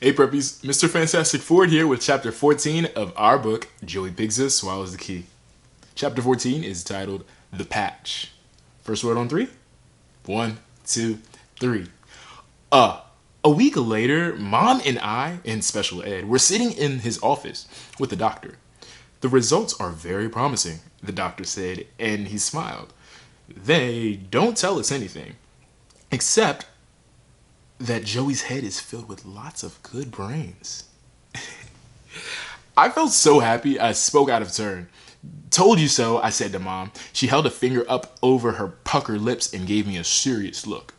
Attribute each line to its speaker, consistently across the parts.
Speaker 1: Hey preppies, Mr. Fantastic Ford here with chapter 14 of our book, Joey Pigza Swallows the Key. Chapter 14 is titled The Patch. First word on three? One, two, three. Uh, a week later, Mom and I, in special ed, were sitting in his office with the doctor. The results are very promising, the doctor said, and he smiled. They don't tell us anything, except that Joey's head is filled with lots of good brains. I felt so happy I spoke out of turn. Told you so, I said to Mom. She held a finger up over her puckered lips and gave me a serious look.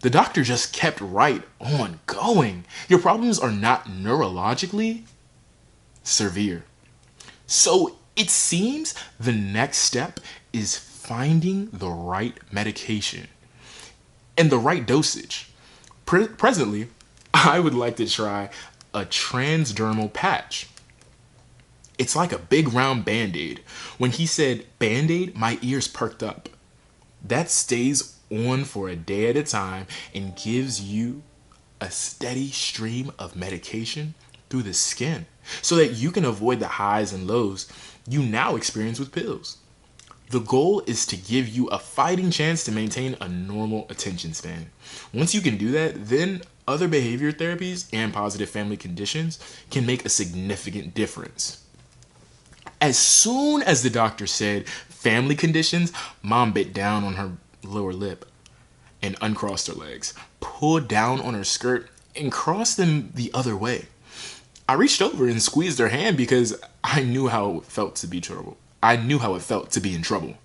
Speaker 1: The doctor just kept right on going. Your problems are not neurologically severe. So it seems the next step is finding the right medication and the right dosage. Presently, I would like to try a transdermal patch. It's like a big round band-aid. When he said band-aid, my ears perked up. That stays on for a day at a time and gives you a steady stream of medication through the skin so that you can avoid the highs and lows you now experience with pills. The goal is to give you a fighting chance to maintain a normal attention span. Once you can do that, then other behavior therapies and positive family conditions can make a significant difference. As soon as the doctor said family conditions, Mom bit down on her lower lip and uncrossed her legs, pulled down on her skirt, and crossed them the other way. I reached over and squeezed her hand because I knew how it felt to be trouble. I knew how it felt to be in trouble.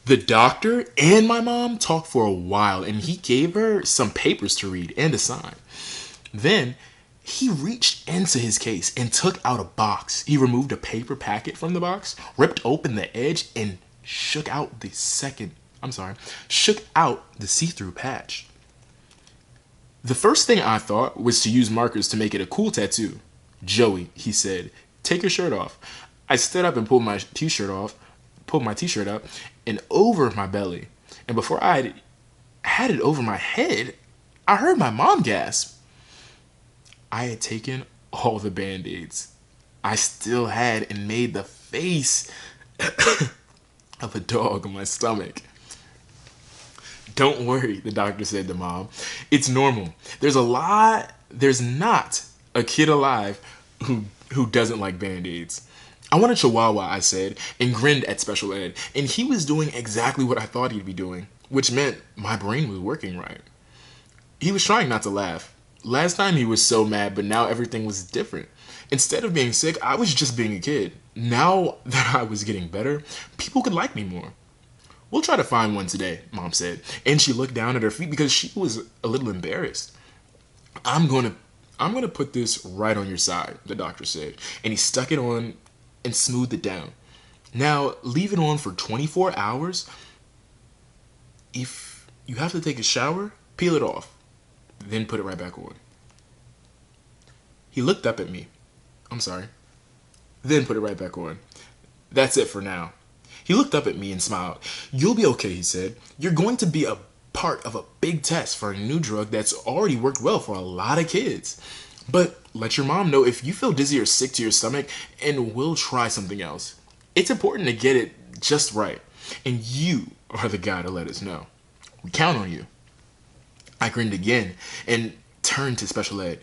Speaker 1: The doctor and my mom talked for a while and he gave her some papers to read and to sign. Then he reached into his case and took out a box. He removed a paper packet from the box, ripped open the edge, and shook out the see-through patch. The first thing I thought was to use markers to make it a cool tattoo. Joey, he said, take your shirt off. I stood up and pulled my t-shirt up and over my belly. And before I had it over my head, I heard my mom gasp. I had taken all the band-aids I still had and made the face of a dog on my stomach. Don't worry, the doctor said to Mom. It's normal. There's not a kid alive who doesn't like band-aids. I want a chihuahua, I said, and grinned at special ed, and he was doing exactly what I thought he'd be doing, which meant my brain was working right. He was trying not to laugh. Last time he was so mad, but now everything was different. Instead of being sick, I was just being a kid. Now that I was getting better, people could like me more. We'll try to find one today, Mom said, and she looked down at her feet because she was a little embarrassed. I'm gonna put this right on your side, the doctor said, and he stuck it on and smoothed it down. Now, leave it on for 24 hours. If you have to take a shower, peel it off, then put it right back on. He looked up at me. I'm sorry. Then put it right back on. That's it for now. He looked up at me and smiled. You'll be okay, he said. You're going to be a part of a big test for a new drug that's already worked well for a lot of kids. But let your mom know if you feel dizzy or sick to your stomach, and we'll try something else. It's important to get it just right, and you are the guy to let us know. We count on you. I grinned again and turned to special ed.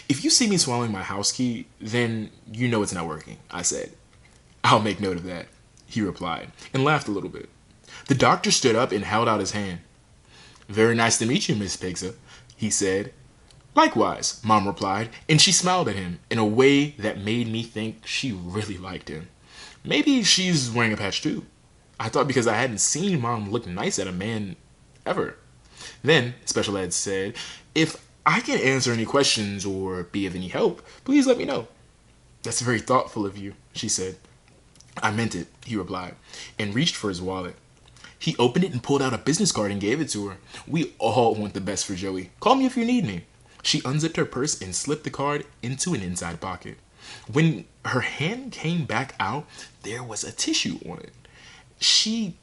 Speaker 1: If you see me swallowing my house key, then you know it's not working, I said. I'll make note of that, he replied, and laughed a little bit. The doctor stood up and held out his hand. Very nice to meet you, Miss Pigza, he said. Likewise, Mom replied, and she smiled at him in a way that made me think she really liked him. Maybe she's wearing a patch too. I thought because I hadn't seen Mom look nice at a man ever. Then, special ed said, if I can answer any questions or be of any help, please let me know. That's very thoughtful of you, she said. I meant it, he replied, and reached for his wallet. He opened it and pulled out a business card and gave it to her. We all want the best for Joey. Call me if you need me. She unzipped her purse and slipped the card into an inside pocket. When her hand came back out, there was a tissue on it. She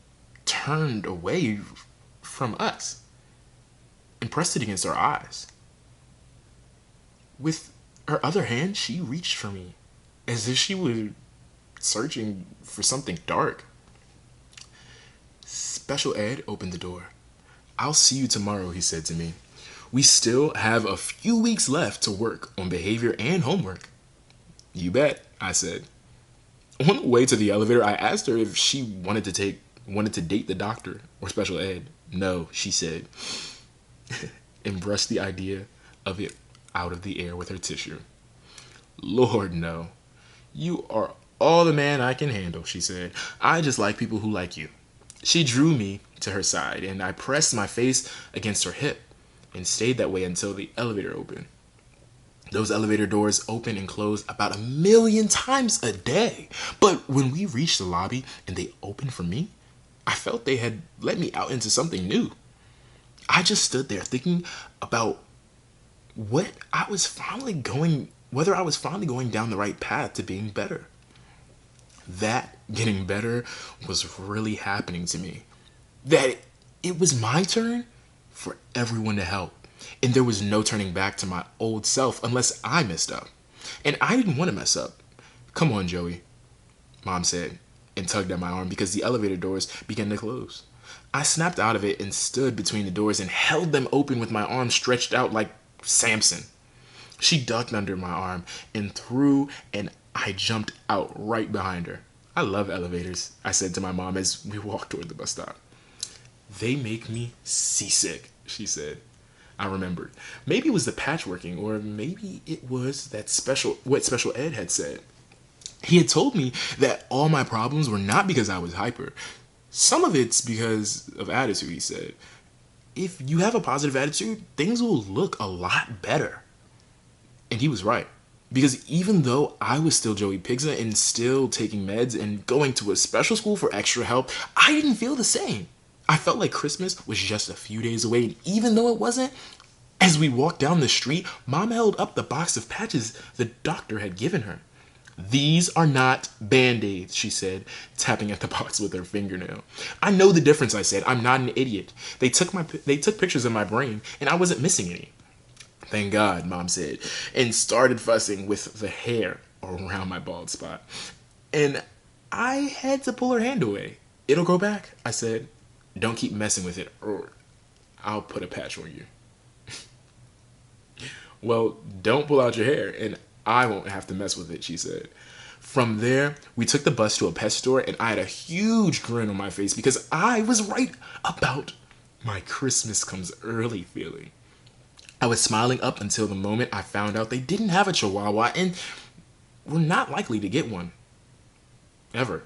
Speaker 1: turned away from us and pressed it against our eyes. With her other hand, she reached for me, as if she were searching for something dark. Special Ed opened the door. "I'll see you tomorrow," he said to me. "We still have a few weeks left to work on behavior and homework." "You bet," I said. On the way to the elevator, I asked her if she wanted to date the doctor or Special Ed. "No," she said, and brushed the idea of it out of the air with her tissue. "Lord, no. You are all the man I can handle," she said. "I just like people who like you." She drew me to her side, and I pressed my face against her hip and stayed that way until the elevator opened. Those elevator doors open and close about 1,000,000 times a day. But when we reached the lobby and they opened for me, I felt they had let me out into something new. I just stood there thinking about whether I was finally going down the right path to being better. That getting better was really happening to me. That it was my turn for everyone to help. And there was no turning back to my old self unless I messed up. And I didn't want to mess up. "Come on, Joey," Mom said, and tugged at my arm because the elevator doors began to close. I snapped out of it and stood between the doors and held them open with my arms stretched out like Samson. She ducked under my arm and threw, and I jumped out right behind her. "I love elevators," I said to my mom as we walked toward the bus stop. "They make me seasick," she said. I remembered. Maybe it was the patchworking, or maybe it was what Special Ed had said. He had told me that all my problems were not because I was hyper. Some of it's because of attitude, he said. If you have a positive attitude, things will look a lot better. And he was right. Because even though I was still Joey Pigza and still taking meds and going to a special school for extra help, I didn't feel the same. I felt like Christmas was just a few days away, and even though it wasn't, as we walked down the street, Mom held up the box of patches the doctor had given her. "These are not Band-Aids," she said, tapping at the box with her fingernail. "I know the difference," I said. "I'm not an idiot. They took pictures of my brain, and I wasn't missing any." "Thank God," Mom said, and started fussing with the hair around my bald spot. And I had to pull her hand away. "It'll grow back," I said. "Don't keep messing with it, or I'll put a patch on you." "Well, don't pull out your hair, and I won't have to mess with it," she said. From there, we took the bus to a pet store, and I had a huge grin on my face because I was right about my Christmas comes early feeling. I was smiling up until the moment I found out they didn't have a Chihuahua and were not likely to get one. Ever.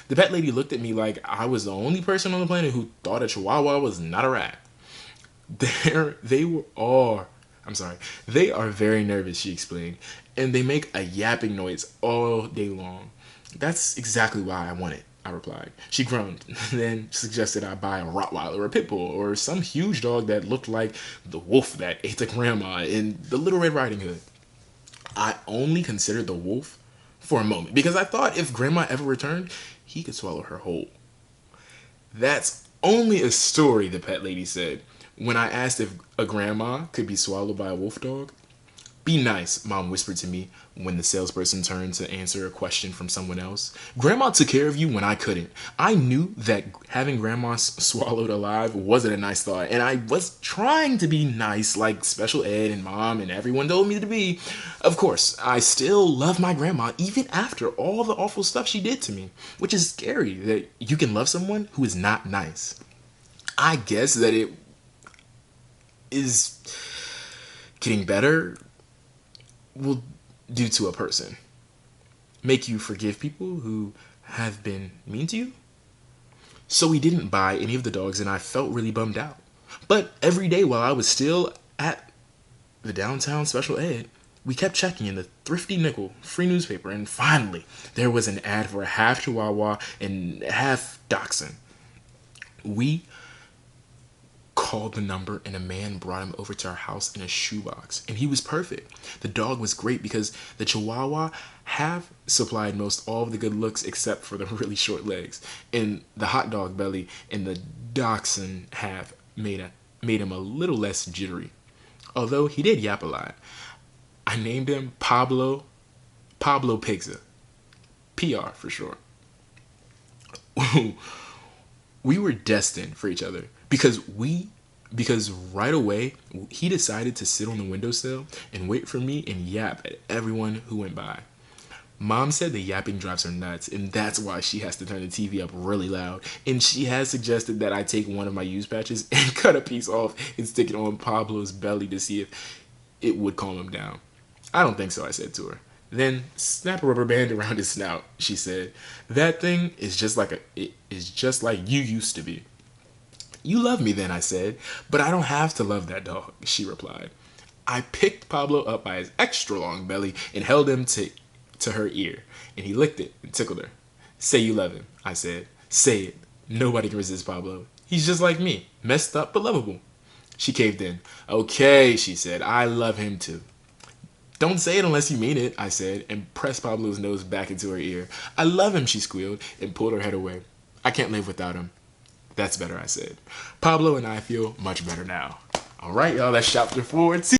Speaker 1: The pet lady looked at me like I was the only person on the planet who thought a Chihuahua was not a rat. They are very nervous," she explained, "and they make a yapping noise all day long." "That's exactly why I want it," I replied. She groaned, then suggested I buy a Rottweiler or a Pit Bull or some huge dog that looked like the wolf that ate the grandma in the Little Red Riding Hood. I only considered the wolf for a moment because I thought if grandma ever returned, he could swallow her whole. "That's only a story," the pet lady said, when I asked if a grandma could be swallowed by a wolf dog. "Be nice," Mom whispered to me when the salesperson turned to answer a question from someone else. "Grandma took care of you when I couldn't." I knew that having grandma swallowed alive wasn't a nice thought, and I was trying to be nice like Special Ed and Mom and everyone told me to be. Of course, I still love my grandma even after all the awful stuff she did to me, which is scary that you can love someone who is not nice. I guess that it is getting better will do to a person. Make you forgive people who have been mean to you. So we didn't buy any of the dogs, and I felt really bummed out. But every day while I was still at the downtown Special Ed, we kept checking in the Thrifty Nickel free newspaper, and finally there was an ad for a half Chihuahua and half Dachshund. We called the number, and a man brought him over to our house in a shoebox, and he was perfect. The dog was great because the Chihuahua half supplied most all of the good looks except for the really short legs, and the hot dog belly, and the Dachshund half made him a little less jittery, although he did yap a lot. I named him Pablo Pigza. PR for short. We were destined for each other because right away he decided to sit on the windowsill and wait for me and yap at everyone who went by. Mom said the yapping drives her nuts, and that's why she has to turn the TV up really loud. And she has suggested that I take one of my used patches and cut a piece off and stick it on Pablo's belly to see if it would calm him down. I don't think so, I said to her. Then snap a rubber band around his snout, she said. That thing is just like you used to be. You love me then, I said, but I don't have to love that dog, she replied. I picked Pablo up by his extra long belly and held him to her ear, and he licked it and tickled her. Say you love him, I said. Say it. Nobody can resist Pablo. He's just like me, messed up but lovable. She caved in. Okay, she said, I love him too. Don't say it unless you mean it, I said, and pressed Pablo's nose back into her ear. I love him, she squealed, and pulled her head away. I can't live without him. That's better, I said. Pablo and I feel much better now. All right, y'all, that's chapter 4.